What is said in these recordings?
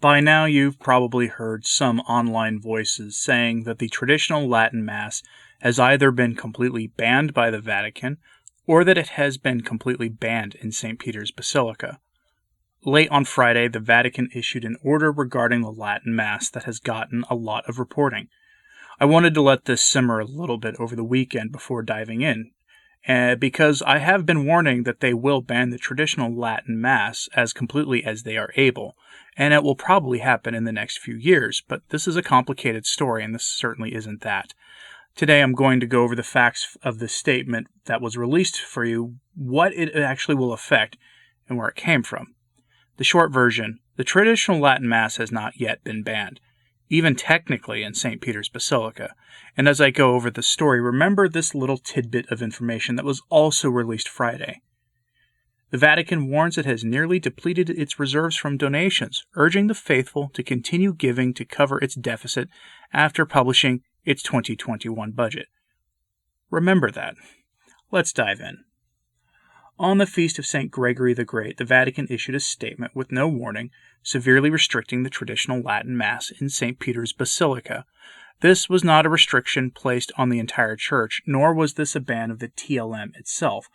By now you've probably heard some online voices saying that the traditional Latin Mass has either been completely banned by the Vatican or that it has been completely banned in St. Peter's Basilica. Late on Friday, the Vatican issued an order regarding the Latin Mass that has gotten a lot of reporting. I wanted to let this simmer a little bit over the weekend before diving in, because I have been warning that they will ban the traditional Latin Mass as completely as they are able, and it will probably happen in the next few years, but this is a complicated story, and this certainly isn't that. Today I'm going to go over the facts of the statement that was released for you, what it actually will affect, and where it came from. The short version, the traditional Latin Mass has not yet been banned, even technically in St. Peter's Basilica. And as I go over the story, remember this little tidbit of information that was also released Friday. The Vatican warns it has nearly depleted its reserves from donations, urging the faithful to continue giving to cover its deficit after publishing its 2021 budget. Remember that. Let's dive in. On the feast of St. Gregory the Great, the Vatican issued a statement with no warning, severely restricting the traditional Latin Mass in St. Peter's Basilica. This was not a restriction placed on the entire church, nor was this a ban of the TLM itself.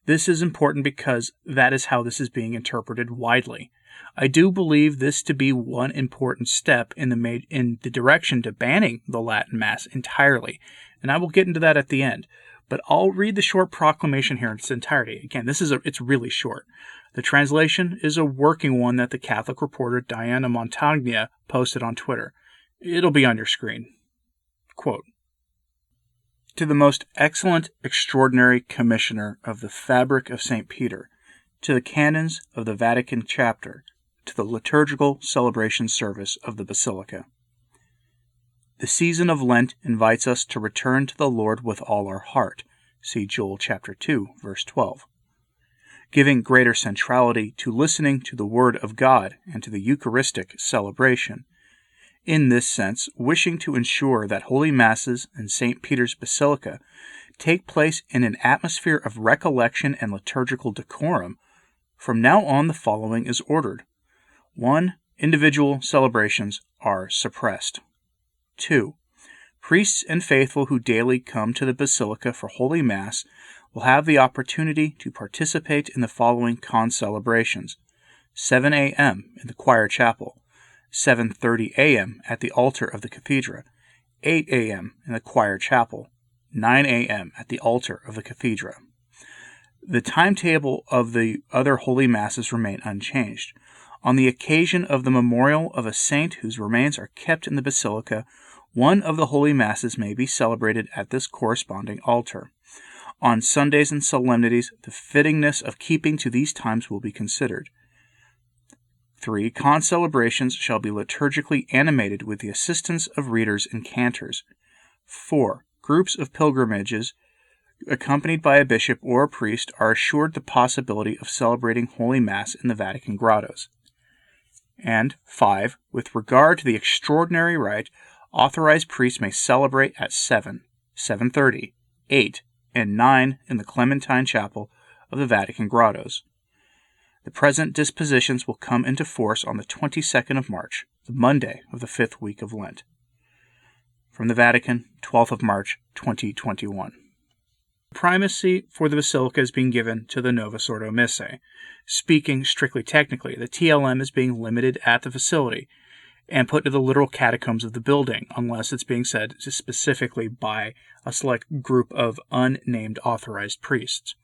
This is important because that is how this is being interpreted widely. I do believe this to be one important step in the direction to banning the Latin Mass entirely, and I will get into that at the end. But I'll read the short proclamation here in its entirety. Again, it's really short. The translation is a working one that the Catholic reporter Diana Montagna posted on Twitter. It'll be on your screen. Quote, "To the most excellent, extraordinary Commissioner of the Fabric of St. Peter, to the Canons of the Vatican Chapter, to the liturgical celebration service of the Basilica. The season of Lent invites us to return to the Lord with all our heart. See Joel chapter 2, verse 12. Giving greater centrality to listening to the Word of God and to the Eucharistic celebration. In this sense, wishing to ensure that Holy Masses in St. Peter's Basilica take place in an atmosphere of recollection and liturgical decorum, from now on the following is ordered. 1. Individual celebrations are suppressed. 2. Priests and faithful who daily come to the Basilica for Holy Mass will have the opportunity to participate in the following concelebrations: 7 a.m. in the choir chapel, 7:30 a.m. at the altar of the cathedra, 8 a.m. in the choir chapel, 9 a.m. at the altar of the cathedra. The timetable of the other Holy Masses remain unchanged. On the occasion of the memorial of a saint whose remains are kept in the Basilica, one of the Holy Masses may be celebrated at this corresponding altar. On Sundays and solemnities, the fittingness of keeping to these times will be considered. 3. Concelebrations shall be liturgically animated with the assistance of readers and cantors. 4. Groups of pilgrimages, accompanied by a bishop or a priest, are assured the possibility of celebrating Holy Mass in the Vatican grottos. And 5. With regard to the extraordinary rite, authorized priests may celebrate at 7, 7:30, 8, and 9 in the Clementine Chapel of the Vatican grottos. The present dispositions will come into force on the 22nd of March, the Monday of the 5th week of Lent. From the Vatican, 12th of March, 2021. Primacy for the Basilica is being given to the Novus Ordo Missae. Speaking strictly technically, the TLM is being limited at the facility and put into the literal catacombs of the building, unless it's being said specifically by a select group of unnamed authorized priests.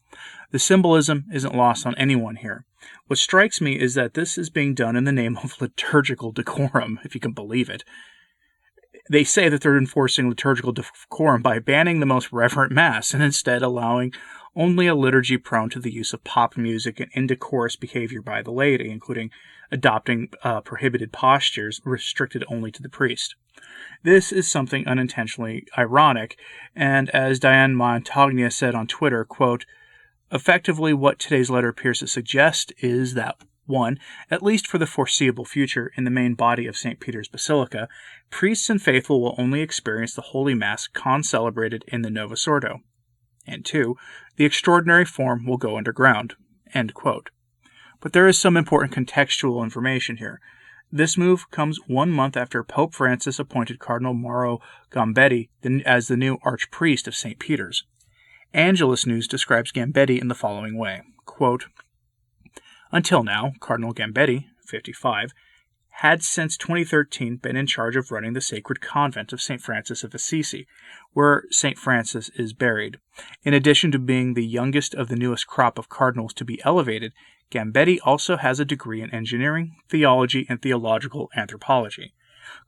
The symbolism isn't lost on anyone here. What strikes me is that this is being done in the name of liturgical decorum, if you can believe it. They say that they're enforcing liturgical decorum by banning the most reverent Mass and instead allowing only a liturgy prone to the use of pop music and indecorous behavior by the laity, including adopting prohibited postures restricted only to the priest. This is something unintentionally ironic, and as Diane Montagna said on Twitter, quote, "Effectively, what today's letter appears to suggest is that 1. At least for the foreseeable future, in the main body of St. Peter's Basilica, priests and faithful will only experience the Holy Mass concelebrated in the Novus Ordo. And 2. The extraordinary form will go underground." End quote. But there is some important contextual information here. This move comes 1 month after Pope Francis appointed Cardinal Mauro Gambetti as the new archpriest of St. Peter's. Angelus News describes Gambetti in the following way, quote, "Until now, Cardinal Gambetti, 55, had since 2013 been in charge of running the sacred convent of St. Francis of Assisi, where St. Francis is buried. In addition to being the youngest of the newest crop of cardinals to be elevated, Gambetti also has a degree in engineering, theology, and theological anthropology.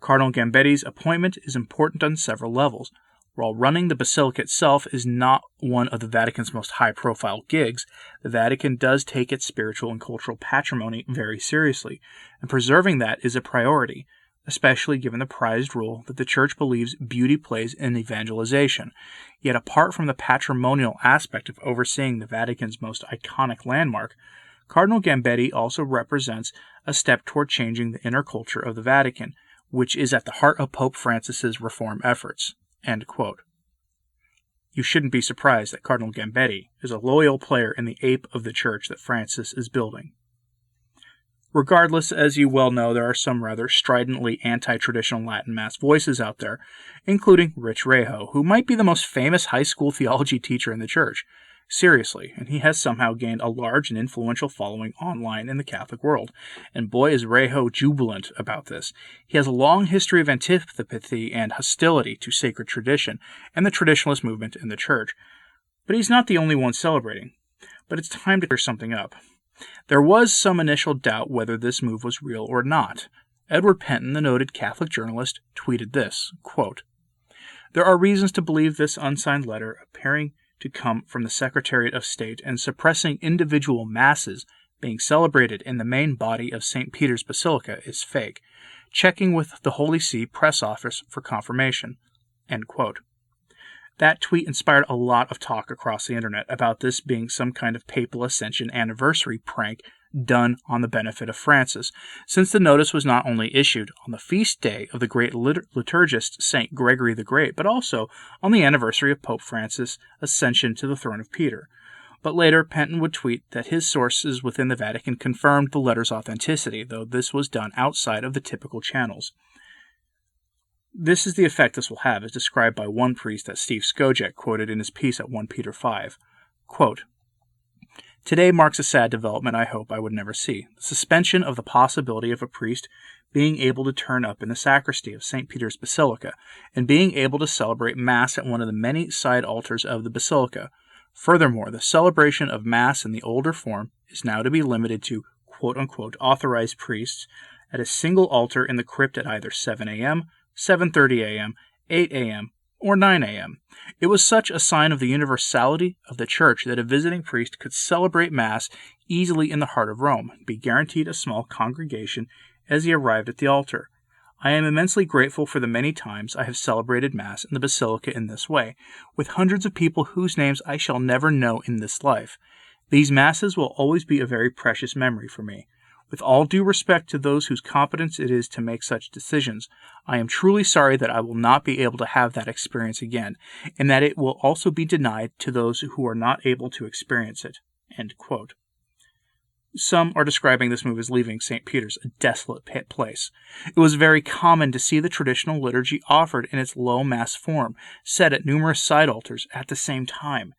Cardinal Gambetti's appointment is important on several levels. While running the basilica itself is not one of the Vatican's most high-profile gigs, the Vatican does take its spiritual and cultural patrimony very seriously, and preserving that is a priority, especially given the prized role that the Church believes beauty plays in evangelization. Yet apart from the patrimonial aspect of overseeing the Vatican's most iconic landmark, Cardinal Gambetti also represents a step toward changing the inner culture of the Vatican, which is at the heart of Pope Francis's reform efforts." End quote. You shouldn't be surprised that Cardinal Gambetti is a loyal player in the ape of the church that Francis is building. Regardless, as you well know, there are some rather stridently anti-traditional Latin Mass voices out there, including Rich Rejo, who might be the most famous high school theology teacher in the church. Seriously, and he has somehow gained a large and influential following online in the Catholic world. And boy is Rejo jubilant about this. He has a long history of antipathy and hostility to sacred tradition and the traditionalist movement in the church. But he's not the only one celebrating. But it's time to clear something up. There was some initial doubt whether this move was real or not. Edward Penton, the noted Catholic journalist, tweeted this, quote, "There are reasons to believe this unsigned letter appearing to come from the Secretariat of State and suppressing individual masses being celebrated in the main body of St. Peter's Basilica is fake. Checking with the Holy See press office for confirmation." End quote. That tweet inspired a lot of talk across the internet about this being some kind of papal ascension anniversary prank done on the benefit of Francis, since the notice was not only issued on the feast day of the great liturgist St. Gregory the Great, but also on the anniversary of Pope Francis' ascension to the throne of Peter. But later, Penton would tweet that his sources within the Vatican confirmed the letter's authenticity, though this was done outside of the typical channels. This is the effect this will have, as described by one priest that Steve Skojec quoted in his piece at 1 Peter 5. Quote, "Today marks a sad development I hope I would never see. The suspension of the possibility of a priest being able to turn up in the sacristy of St. Peter's Basilica and being able to celebrate Mass at one of the many side altars of the Basilica. Furthermore, the celebration of Mass in the older form is now to be limited to quote-unquote authorized priests at a single altar in the crypt at either 7 a.m., 7:30 a.m., 8 a.m., or 9 a.m. It was such a sign of the universality of the Church that a visiting priest could celebrate Mass easily in the heart of Rome, be guaranteed a small congregation as he arrived at the altar. I am immensely grateful for the many times I have celebrated Mass in the Basilica in this way, with hundreds of people whose names I shall never know in this life. These Masses will always be a very precious memory for me. With all due respect to those whose competence it is to make such decisions, I am truly sorry that I will not be able to have that experience again, and that it will also be denied to those who are not able to experience it." End quote. Some are describing this move as leaving St. Peter's a desolate place. It was very common to see the traditional liturgy offered in its low Mass form, set at numerous side altars at the same time.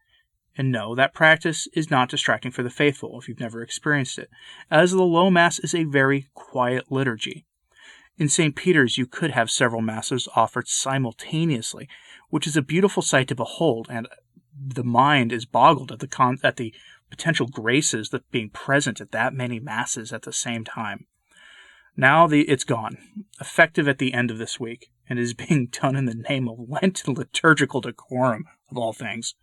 And no, that practice is not distracting for the faithful if you've never experienced it, as the low Mass is a very quiet liturgy. In St. Peter's, you could have several Masses offered simultaneously, which is a beautiful sight to behold, and the mind is boggled at the potential graces that being present at that many Masses at the same time. Now it's gone, effective at the end of this week, and is being done in the name of Lenten liturgical decorum, of all things.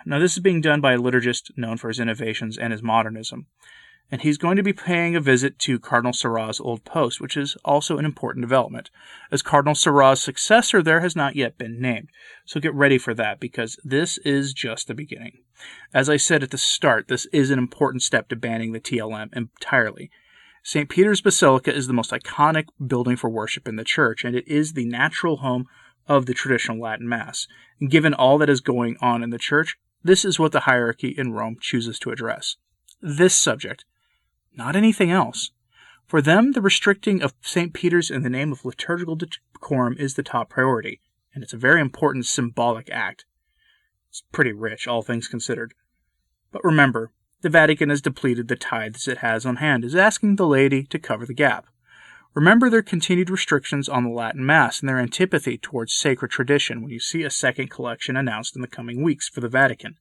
Now, this is being done by a liturgist known for his innovations and his modernism, and he's going to be paying a visit to Cardinal Sarah's old post, which is also an important development, as Cardinal Sarah's successor there has not yet been named. So get ready for that, because this is just the beginning. As I said at the start, this is an important step to banning the TLM entirely. St. Peter's Basilica is the most iconic building for worship in the church, and it is the natural home of the traditional Latin Mass. And given all that is going on in the church, this is what the hierarchy in Rome chooses to address. This subject, not anything else. For them, the restricting of St. Peter's in the name of liturgical decorum is the top priority, and it's a very important symbolic act. It's pretty rich, all things considered. But remember, the Vatican has depleted the tithes it has on hand, is asking the laity to cover the gap. Remember their continued restrictions on the Latin Mass and their antipathy towards sacred tradition when you see a second collection announced in the coming weeks for the Vatican.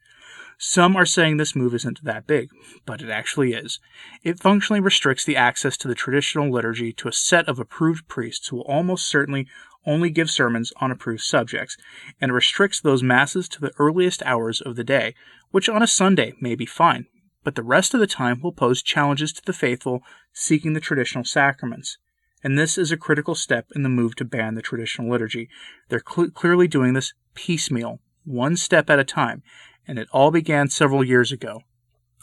Some are saying this move isn't that big, but it actually is. It functionally restricts the access to the traditional liturgy to a set of approved priests who will almost certainly only give sermons on approved subjects, and restricts those masses to the earliest hours of the day, which on a Sunday may be fine, but the rest of the time will pose challenges to the faithful seeking the traditional sacraments. And this is a critical step in the move to ban the traditional liturgy. They're clearly doing this piecemeal, one step at a time, and it all began several years ago,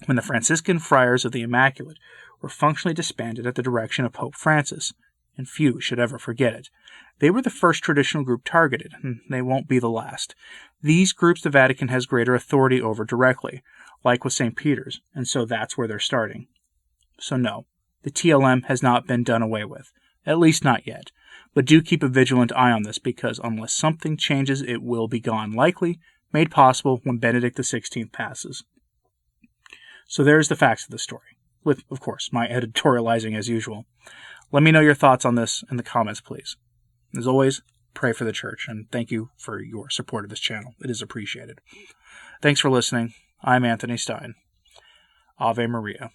when the Franciscan Friars of the Immaculate were functionally disbanded at the direction of Pope Francis, and few should ever forget it. They were the first traditional group targeted, and they won't be the last. These groups the Vatican has greater authority over directly, like with St. Peter's, and so that's where they're starting. So no, the TLM has not been done away with, at least not yet, but do keep a vigilant eye on this because unless something changes, it will be gone, likely made possible when Benedict XVI passes. So there's the facts of the story, with, of course, my editorializing as usual. Let me know your thoughts on this in the comments, please. As always, pray for the church, and thank you for your support of this channel. It is appreciated. Thanks for listening. I'm Anthony Stine. Ave Maria.